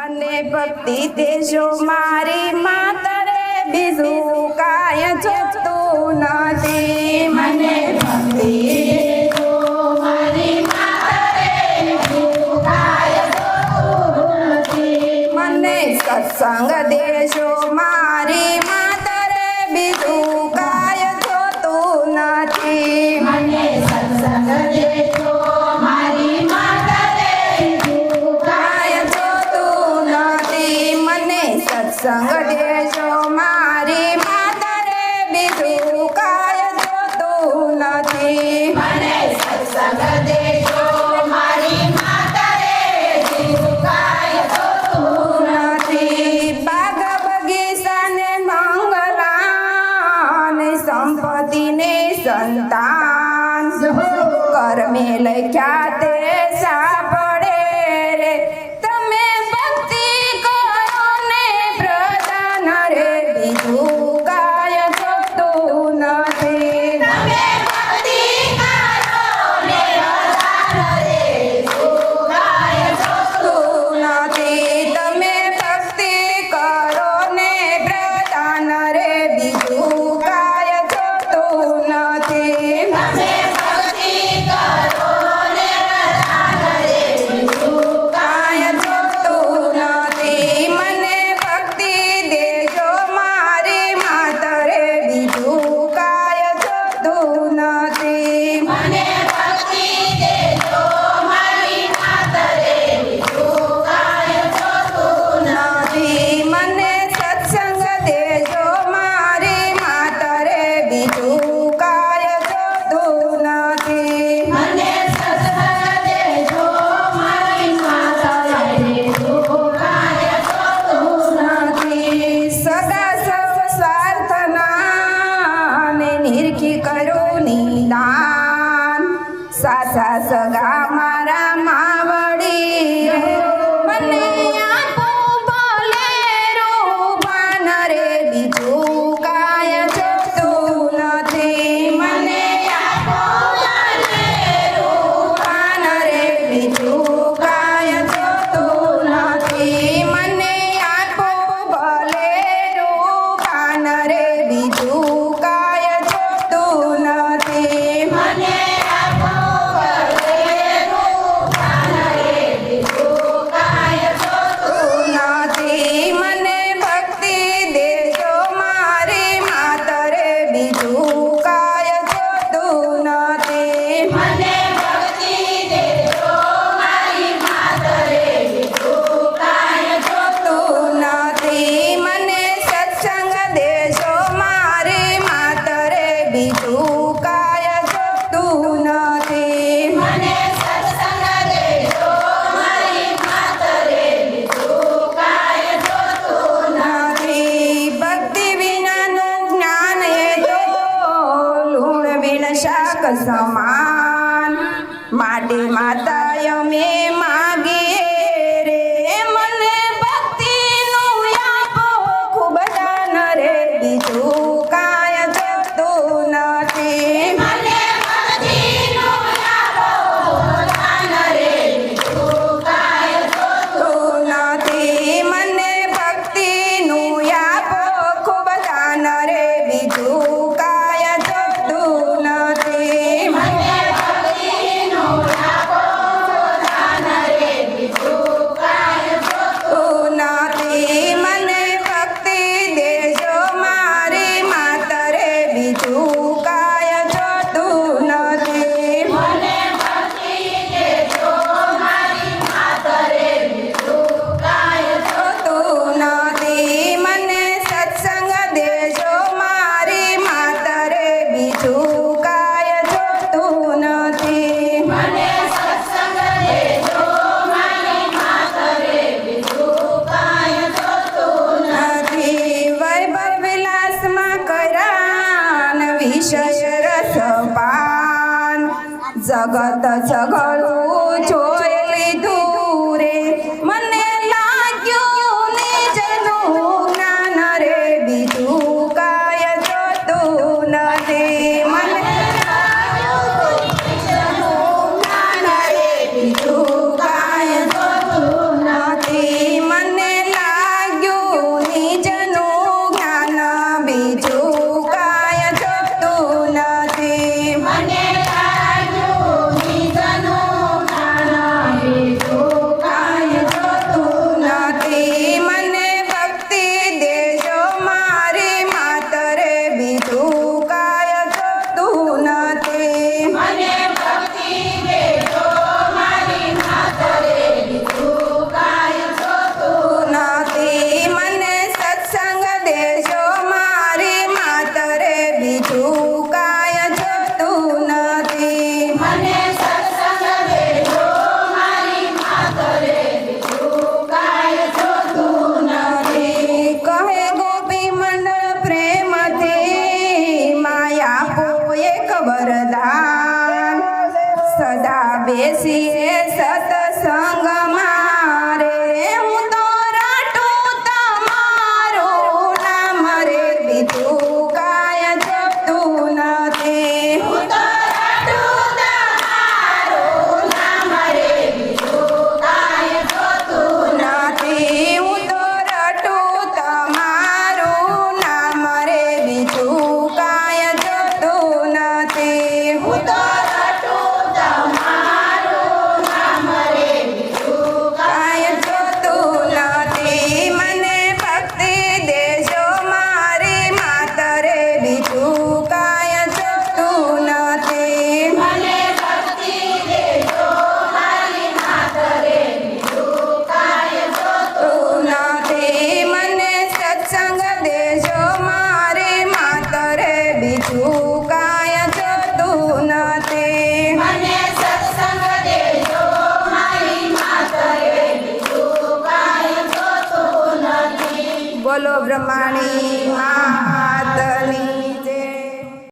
મને ભક્તિ દેજો મારી માતરે બીજું કાંઈ જોતું નથી. મને ભક્તિ દેજો મારી માતરે બીજું કાંઈ જોતું નથી. મને સત્સંગ દેજો મારી માતરે બીજું કાંઈ જોતું નથી. મને સત્સંગ દેજો મારી માતરે બીજું કાંઈ જોતું નથી. મને સત્સંગ દેજો મારી માતરે બીજું કાંઈ જોતું નથી. મને સત્સંગ દેજો મારી માતરે બીજું કાંઈ જોતું નથી. બાગ બગીચાને મંગલાને સંપત્તિને સંતાન કર્મે લખ્યા તે સાંભળે રે. તમે ભક્તિ કરો ને પ્રધાન રે બીજું કાંઈ જોતું નથી. તમે ભક્તિ કરો ને પ્રધાન રે બીજું કાંઈ જોતું નથી. તમે ભક્તિ કરો ને પ્રધાન રે બીજું કાંઈ જોતું નથી. તમે ભક્તિ કરો ને પ્રધાન રે બીજું કાંઈ જોતું નથી. મને ભક્તિ દેજો મારી માતરે બીજું કાંઈ જોતું નથી. મને ભક્તિ દેજો મારી માતરે બીજું કાંઈ જોતું નથી. મને સત્સંગ દેજો મારી માતરે બીજું કાંઈ જોતું નથી. મને સત્સંગ દેજો મારી માતરે બીજું કાંઈ જોતું નથી. સદા સૌ સ્વાર્થના ને નિરખી કરું નિદાન. સાસા સગા મારા માવડી રે. મને આપો ભલે રૂપાન રે બીજું કાંઈ જોતું નથી. મને આપો ભલે રૂપાન રે બીજું કાંઈ જોતું નથી. મને આપો ભલે રૂપાન રે બીજું કાંઈ જોતું નથી. મને આપો ભલે રૂપાન રે બીજું કાંઈ જોતું નથી. મને ભક્તિ દેજો મારી માતરે બીજું કાંઈ જોતું નથી. મને ભક્તિ દેજો મારી માતરે બીજું કાંઈ જોતું નથી. મને સત્સંગ દેજો મારી માતરે બીજું કાંઈ જોતું નથી. મને સત્સંગ દેજો મારી માતરે બીજું કાંઈ જોતું નથી. ભક્તિ વિનાનું જ્ઞાન એ તો લૂણ વિણ શાક સમાન. માટે માતા અમે માગીએ રે. મને ભક્તિનું આપો ખૂબ દાન રે બીજું કાંઈ જોતું નથી. મને ભક્તિનું આપો દાન રે બીજું કાંઈ જોતું નથી. મને ભક્તિનું આપો ખૂબ દાન રે બીજું કાંઈ જોતું નથી. મને ભક્તિનું આપો દાન રે બીજું કાંઈ જોતું નથી. મને ભક્તિ દેજો મારી માતરે બીજું કાંઈ જોતું નથી. મને ભક્તિ દેજો મારી માતરે બીજું કાંઈ જોતું નથી. મને સત્સંગ દેજો મારી માતરે બીજું કાંઈ જોતું નથી. મને સત્સંગ દેજો મારી માતરે બીજું કાંઈ જોતું નથી. વૈભવ વિલાસમાં કર્યા વિષય રસપાન. જગત સઘળું જોઈ લીધું રે. મને લાગ્યું નિજનું જ્ઞાન રે બીજું કાંઈ જોતું નથી. મને લાગ્યું નિજનું જ્ઞાન રે બીજું કાંઈ જોતું નથી. મને બોલો બ્રહ્માણી માતની